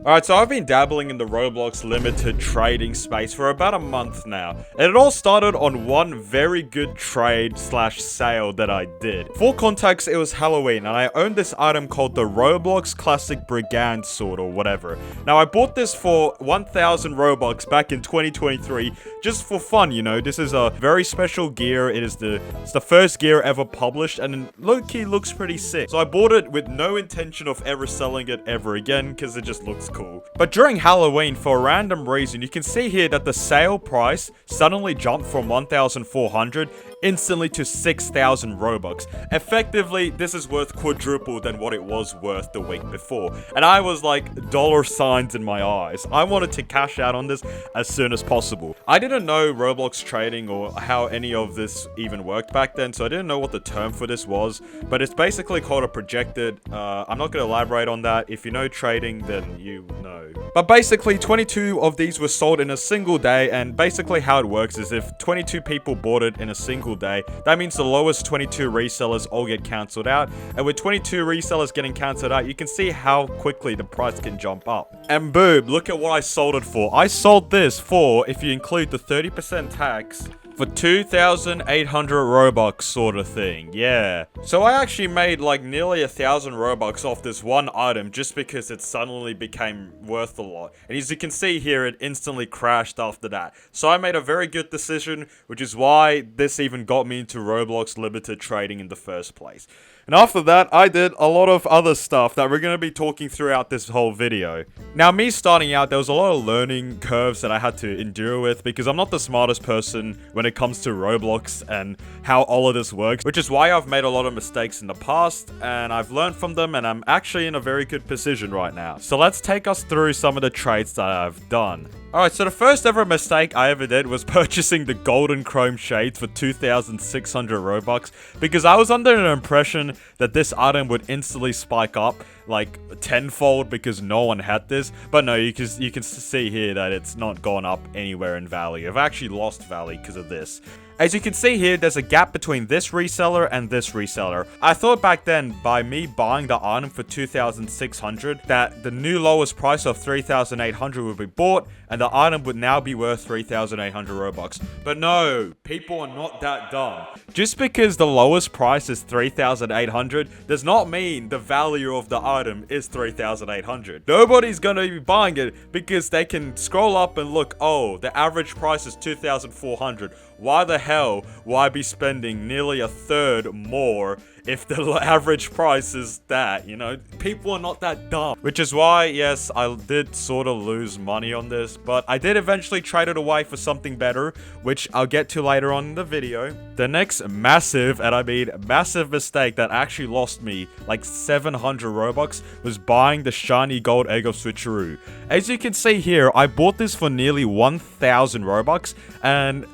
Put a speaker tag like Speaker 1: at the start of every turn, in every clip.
Speaker 1: Alright, so I've been dabbling in the Roblox limited trading space for about a month now, and it all started on one very good trade slash sale that I did. For context, it was Halloween, and I owned this item called the Roblox Classic Brigand Sword or whatever. Now, I bought this for 1,000 Robux back in 2023, just for fun, you know. This is a very special gear. It's the first gear ever published, and low-key looks pretty sick. So I bought it with no intention of ever selling it ever again, because it just looks cool. But during Halloween, for a random reason, you can see here that the sale price suddenly jumped from 1,400 instantly to 6,000 Robux. Effectively, this is worth quadruple than what it was worth the week before. And I was like dollar signs in my eyes. I wanted to cash out on this as soon as possible. I didn't know Roblox trading or how any of this even worked back then, so I didn't know what the term for this was, but it's basically called a projected. I'm not going to elaborate on that. If you know trading, then you know. But basically, 22 of these were sold in a single day, and basically how it works is if 22 people bought it in a single day, that means the lowest 22 resellers all get cancelled out, and with 22 resellers getting cancelled out, you can see how quickly the price can jump up. And boom, look at what I sold it for. I sold this for, if you include the 30% tax, for 2,800 Robux sort of thing, yeah. So I actually made like nearly 1,000 Robux off this one item just because it suddenly became worth a lot. And as you can see here, it instantly crashed after that. So I made a very good decision, which is why this even got me into Roblox limited trading in the first place. And after that, I did a lot of other stuff that we're going to be talking throughout this whole video. Now, me starting out, there was a lot of learning curves that I had to endure with because I'm not the smartest person when it comes to Roblox and how all of this works, which is why I've made a lot of mistakes in the past, and I've learned from them, and I'm actually in a very good position right now. So let's take us through some of the trades that I've done. Alright, so the first ever mistake I ever did was purchasing the golden chrome shades for 2,600 Robux because I was under an impression that this item would instantly spike up like tenfold because no one had this, but no, you can see here that it's not gone up anywhere in value. I've actually lost value because of this. As you can see here, there's a gap between this reseller and this reseller. I thought back then, by me buying the item for 2,600, that the new lowest price of 3,800 would be bought, and the item would now be worth 3,800 Robux. But no, people are not that dumb. Just because the lowest price is 3,800 does not mean the value of the item is 3,800. Nobody's gonna be buying it because they can scroll up and look, oh, the average price is 2,400. Why the hell will I be spending nearly a third more if the average price is that, you know? People are not that dumb. Which is why, yes, I did sort of lose money on this, but I did eventually trade it away for something better, which I'll get to later on in the video. The next massive, and I mean massive mistake that actually lost me like 700 Robux was buying the shiny gold egg of Switcheroo. As you can see here, I bought this for nearly 1,000 Robux, and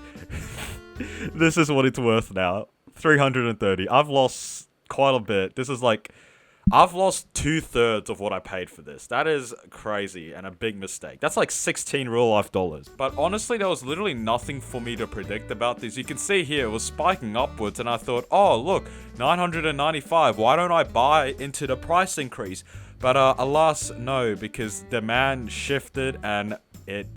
Speaker 1: this is what it's worth now. 330. I've lost quite a bit. This is like, I've lost 2/3 of what I paid for this. That is crazy and a big mistake. That's like 16 real life dollars. But honestly, there was literally nothing for me to predict about this. You can see here, it was spiking upwards and I thought, oh, look, 995. Why don't I buy into the price increase? But alas, no, because demand shifted and it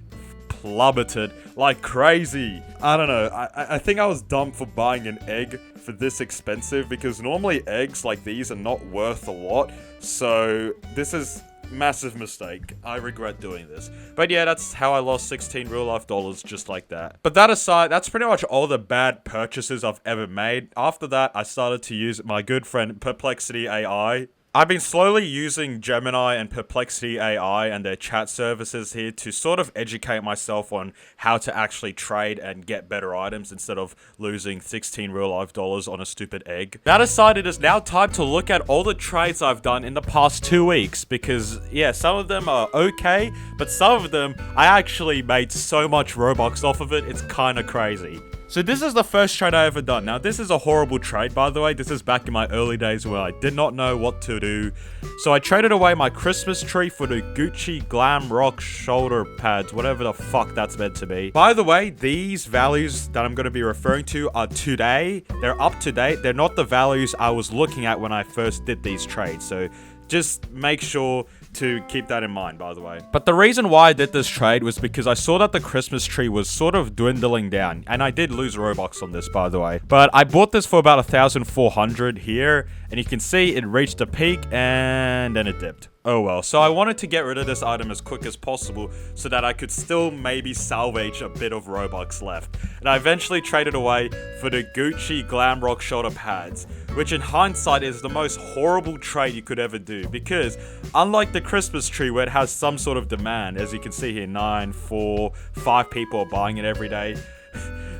Speaker 1: plummeted like crazy. I don't know. I think I was dumb for buying an egg for this expensive because normally eggs like these are not worth a lot. So this is massive mistake. I regret doing this. But yeah, that's how I lost 16 real life dollars just like that. But that aside, that's pretty much all the bad purchases I've ever made. After that, I started to use my good friend Perplexity AI. I've been slowly using Gemini and Perplexity AI and their chat services here to sort of educate myself on how to actually trade and get better items instead of losing 16 real life dollars on a stupid egg. That aside, it is now time to look at all the trades I've done in the past 2 weeks because, yeah, some of them are okay, but some of them I actually made so much Robux off of it, it's kind of crazy. So this is the first trade I ever done. Now, this is a horrible trade, by the way. This is back in my early days where I did not know what to do. So I traded away my Christmas tree for the Gucci Glam Rock shoulder pads, whatever the fuck that's meant to be. By the way, these values that I'm going to be referring to are today. They're up to date. They're not the values I was looking at when I first did these trades. So just make sure to keep that in mind, by the way. But the reason why I did this trade was because I saw that the Christmas tree was sort of dwindling down. And I did lose Robux on this, by the way. But I bought this for about 1,400 here. And you can see it reached a peak and then it dipped. Oh well, so I wanted to get rid of this item as quick as possible so that I could still maybe salvage a bit of Robux left. And I eventually traded away for the Gucci Glam Rock shoulder pads, which in hindsight is the most horrible trade you could ever do, because unlike the Christmas tree where it has some sort of demand, as you can see here, 9, 4, 5 people are buying it every day.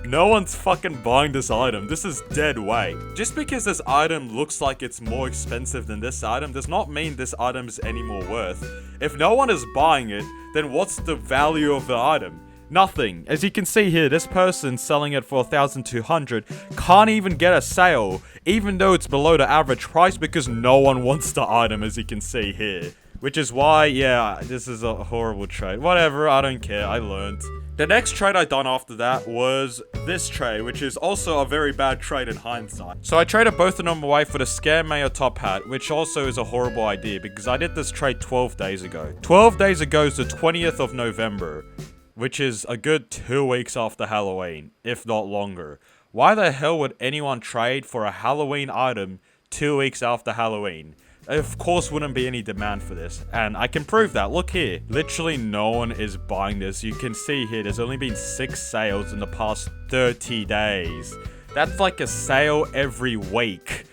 Speaker 1: No one's fucking buying this item. This is dead weight. Just because this item looks like it's more expensive than this item does not mean this item is any more worth. If no one is buying it, then what's the value of the item? Nothing. As you can see here, this person selling it for 1,200 can't even get a sale, even though it's below the average price, because no one wants the item, as you can see here. Which is why, yeah, this is a horrible trade. Whatever, I don't care, I learned. The next trade I done after that was this trade, which is also a very bad trade in hindsight. So I traded both of them away for the Scare Mayor top hat, which also is a horrible idea because I did this trade 12 days ago. 12 days ago is the 20th of November, which is a good 2 weeks after Halloween, if not longer. Why the hell would anyone trade for a Halloween item 2 weeks after Halloween? Of course wouldn't be any demand for this, and I can prove that. Look here, literally no one is buying this. You can see here there's only been 6 sales in the past 30 days. That's like a sale every week,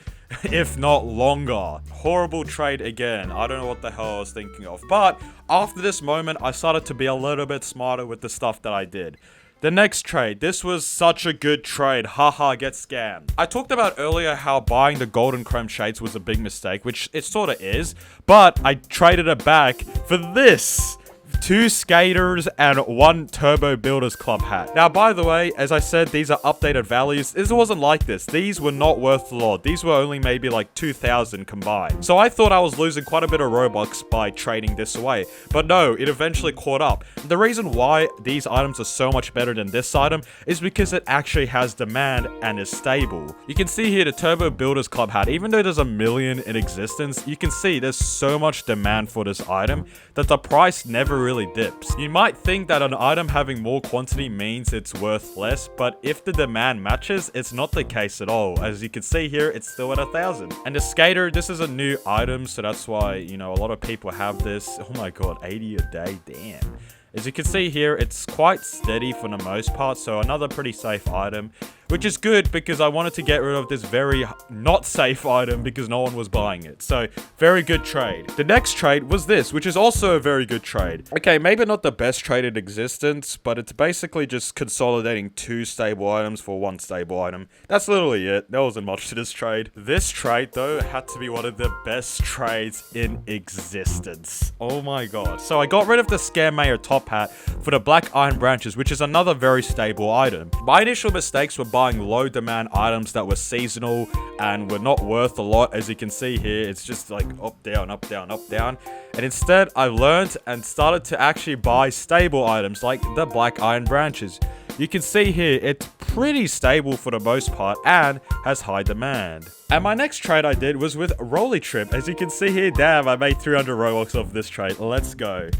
Speaker 1: if not longer. Horrible trade again. I don't know what the hell I was thinking of, but after this moment I started to be a little bit smarter with the stuff that I did. The next trade. This was such a good trade. Haha, get scammed. I talked about earlier how buying the golden chrome shades was a big mistake, which it sort of is, but I traded it back for this. 2 skaters and 1 Turbo Builders Club hat. Now, by the way, as I said, these are updated values. This wasn't like this. These were not worth a lot. These were only maybe like 2,000 combined. So I thought I was losing quite a bit of Robux by trading this away. But no, it eventually caught up. The reason why these items are so much better than this item is because it actually has demand and is stable. You can see here the Turbo Builders Club hat. Even though there's a million in existence, you can see there's so much demand for this item that the price never really dips. You might think that an item having more quantity means it's worth less, but if the demand matches, it's not the case at all. As you can see here, it's still at 1,000. And the skater, this is a new item, so that's why, you know, a lot of people have this. Oh my god, 80 a day, damn. As you can see here, it's quite steady for the most part, so another pretty safe item, which is good because I wanted to get rid of this very not safe item because no one was buying it. So, very good trade. The next trade was this, which is also a very good trade. Okay, maybe not the best trade in existence, but it's basically just consolidating 2 stable items for 1 stable item. That's literally it. There wasn't much to this trade. This trade, though, had to be one of the best trades in existence. Oh my god. So, I got rid of the Scare Mayor top hat for the Black Iron Branches, which is another very stable item. My initial mistakes were buying low demand items that were seasonal and were not worth a lot. As you can see here, it's just like up, down, up, down, up, down. And instead, I learned and started to actually buy stable items like the Black Iron Branches. You can see here, it's pretty stable for the most part and has high demand. And my next trade I did was with Rolly Trip. As you can see here, damn, I made 300 Robux off this trade. Let's go.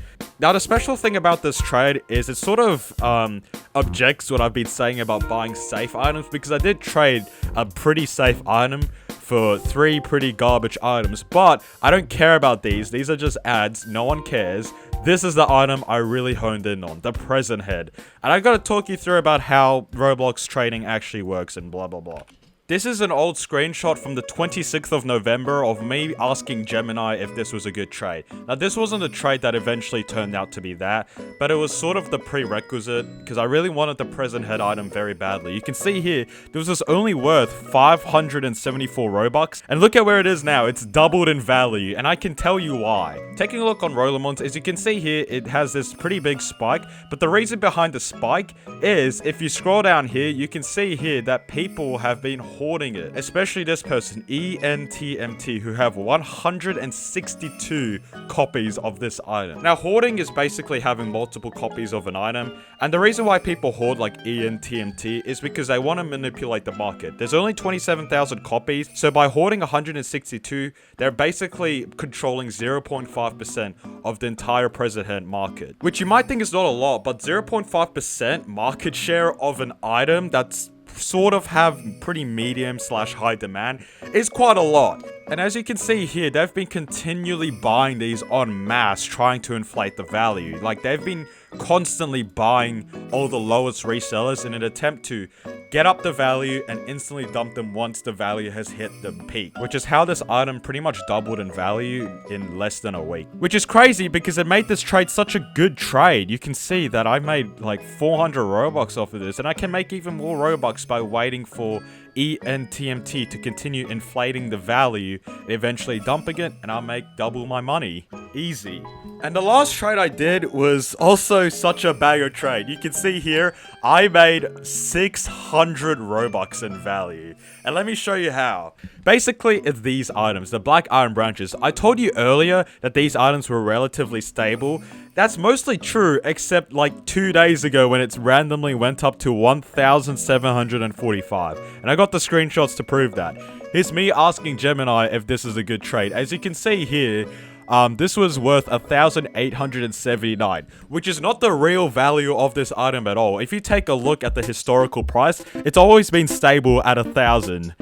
Speaker 1: Now, the special thing about this trade is it sort of objects what I've been saying about buying safe items, because I did trade a pretty safe item for 3 pretty garbage items, but I don't care about these. These are just ads. No one cares. This is the item I really honed in on, the present head. And I gotta talk you through about how Roblox trading actually works and blah, blah, blah. This is an old screenshot from the 26th of November of me asking Gemini if this was a good trade. Now, this wasn't a trade that eventually turned out to be that, but it was sort of the prerequisite because I really wanted the present head item very badly. You can see here, this was only worth 574 Robux, and look at where it is now. It's doubled in value, and I can tell you why. Taking a look on Rolemont, as you can see here, it has this pretty big spike, but the reason behind the spike is, if you scroll down here, you can see here that people have been hoarding it. Especially this person, ENTMT, who have 162 copies of this item. Now, hoarding is basically having multiple copies of an item, and the reason why people hoard like ENTMT is because they want to manipulate the market. There's only 27,000 copies, so by hoarding 162, they're basically controlling 0.5% of the entire present market. Which you might think is not a lot, but 0.5% market share of an item that's sort of have pretty medium / high demand is quite a lot. And as you can see here, they've been continually buying these en masse, trying to inflate the value. Like, they've been constantly buying all the lowest resellers in an attempt to get up the value and instantly dump them once the value has hit the peak, which is how this item pretty much doubled in value in less than a week. Which is crazy because it made this trade such a good trade. You can see that I made like 400 Robux off of this, and I can make even more Robux by waiting for ENTMT to continue inflating the value, eventually dumping it, and I'll make double my money. Easy. And the last trade I did was also such a banger trade. You can see here, I made 600 Robux in value. And let me show you how. Basically, it's these items, the black iron branches. I told you earlier that these items were relatively stable. That's mostly true, except like 2 days ago when it randomly went up to 1,745. And I got the screenshots to prove that. Here's me asking Gemini if this is a good trade. As you can see here, this was worth 1,879, which is not the real value of this item at all. If you take a look at the historical price, it's always been stable at 1,000.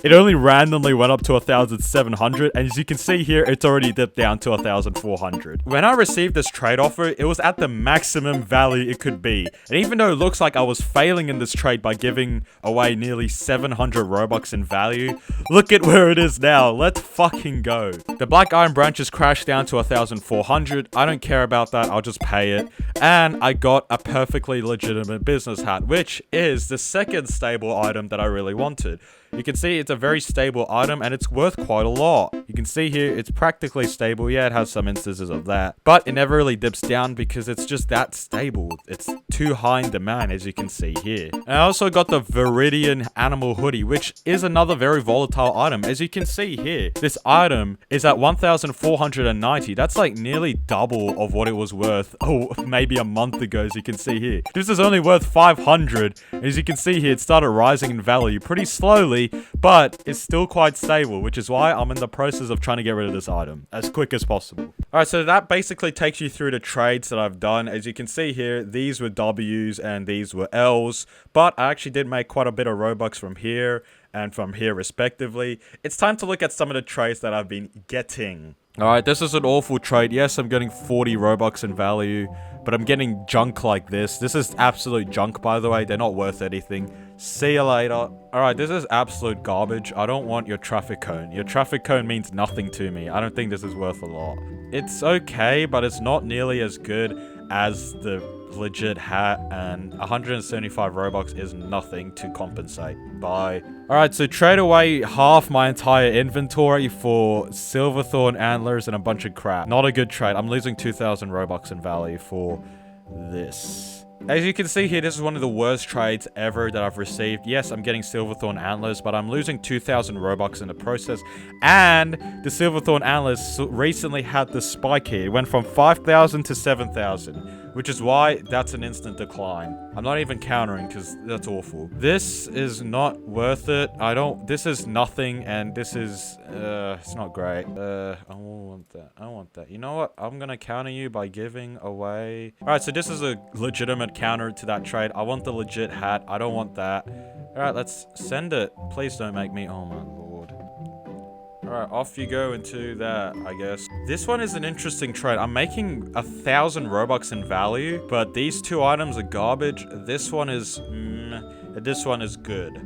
Speaker 1: It only randomly went up to 1,700, and as you can see here, it's already dipped down to 1,400. When I received this trade offer, it was at the maximum value it could be. And even though it looks like I was failing in this trade by giving away nearly 700 Robux in value, look at where it is now. Let's fucking go. The black iron branches crashed down to 1,400. I don't care about that. I'll just pay it. And I got a perfectly legitimate business hat, which is the second stable item that I really wanted. You can see it's a very stable item and it's worth quite a lot. You can see here it's practically stable. Yeah, it has some instances of that, but it never really dips down because it's just that stable. It's too high in demand, as you can see here. And I also got the Viridian animal hoodie, which is another very volatile item. As you can see here, this item is at 1,490. That's like nearly double of what it was worth, oh, maybe a month ago, as you can see here. This is only worth 500. As you can see here, it started rising in value pretty slowly, but it's still quite stable, which is why I'm in the process of trying to get rid of this item as quick as possible. Alright, so that basically takes you through the trades that I've done. As you can see here, these were W's and these were L's, but I actually did make quite a bit of Robux from here and from here respectively. It's time to look at some of the trades that I've been getting. Alright, this is an awful trade. Yes, I'm getting 40 Robux in value, but I'm getting junk like this. This is absolute junk, by the way. They're not worth anything. See you later. Alright, this is absolute garbage. I don't want your traffic cone. Your traffic cone means nothing to me. I don't think this is worth a lot. It's okay, but it's not nearly as good as the legit hat, and 175 Robux is nothing to compensate. Bye. Alright, so trade away half my entire inventory for Silverthorn antlers and a bunch of crap. Not a good trade. I'm losing 2,000 Robux in value for this. As you can see here, this is one of the worst trades ever that I've received. Yes, I'm getting Silverthorn antlers, but I'm losing 2,000 Robux in the process. And the Silverthorn antlers recently had the spike here. It went from 5,000 to 7,000, which is why that's an instant decline. I'm not even countering because that's awful. This is not worth it. This is nothing, and this is, it's not great. I want that. I want that. You know what? I'm gonna counter you by giving away. Alright, so this is a legitimate counter to that trade. I want the legit hat. I don't want that. Alright, let's send it. Please don't make me, oh my lord. Alright, off you go into that, I guess. This one is an interesting trade. I'm making 1,000 Robux in value, but these two items are garbage. This one is, this one is good.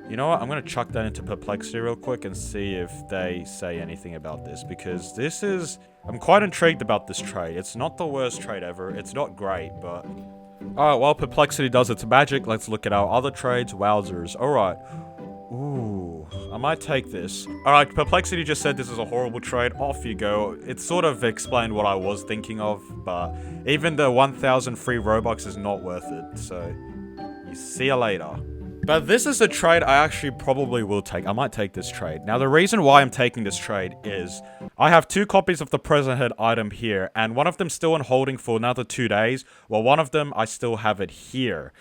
Speaker 1: You know what? I'm going to chuck that into Perplexity real quick and see if they say anything about this, because this is, I'm quite intrigued about this trade. It's not the worst trade ever. It's not great, but... Alright, while Perplexity does its magic, let's look at our other trades. Wowzers. Alright. Ooh, I might take this. Alright, Perplexity just said this is a horrible trade. Off you go. It sort of explained what I was thinking of, but even the 1,000 free Robux is not worth it, so... See you later. But this is a trade I actually probably will take. I might take this trade. Now, the reason why I'm taking this trade is I have 2 copies of the present head item here, and one of them still on holding for another 2 days, while one of them I still have it here.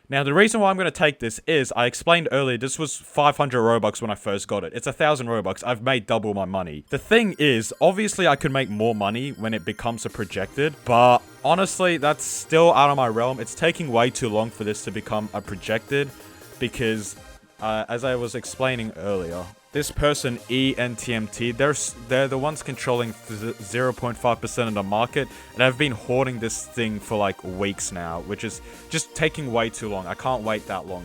Speaker 1: Now, the reason why I'm going to take this is, I explained earlier, this was 500 Robux when I first got it. It's 1,000 Robux. I've made double my money. The thing is, obviously I could make more money when it becomes a projected, but honestly, that's still out of my realm. It's taking way too long for this to become a projected, because, as I was explaining earlier, this person, ENTMT, they're the ones controlling 0.5% of the market, and I've been hoarding this thing for like weeks now, which is just taking way too long. I can't wait that long.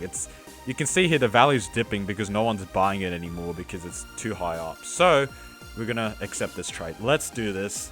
Speaker 1: You can see here the value's dipping because no one's buying it anymore because it's too high up. So, we're gonna accept this trade. Let's do this.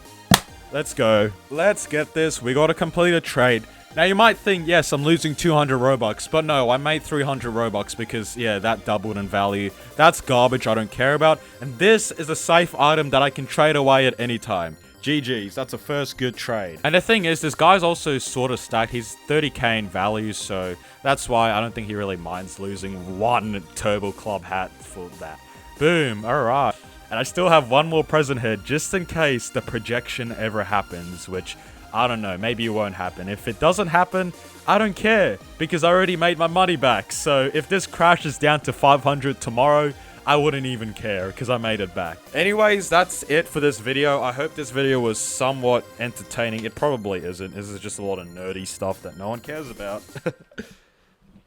Speaker 1: Let's go. Let's get this. We gotta complete a trade. Now, you might think, yes, I'm losing 200 Robux, but no, I made 300 Robux because, yeah, that doubled in value. That's garbage I don't care about, and this is a safe item that I can trade away at any time. GG's, that's a first good trade. And the thing is, this guy's also sort of stacked. He's 30k in value, so that's why I don't think he really minds losing 1 Turbo Club hat for that. Boom, alright. And I still have 1 more present head, just in case the projection ever happens, which, I don't know, maybe it won't happen. If it doesn't happen, I don't care, because I already made my money back. So if this crashes down to 500 tomorrow, I wouldn't even care, because I made it back. Anyways, that's it for this video. I hope this video was somewhat entertaining. It probably isn't. This is just a lot of nerdy stuff that no one cares about.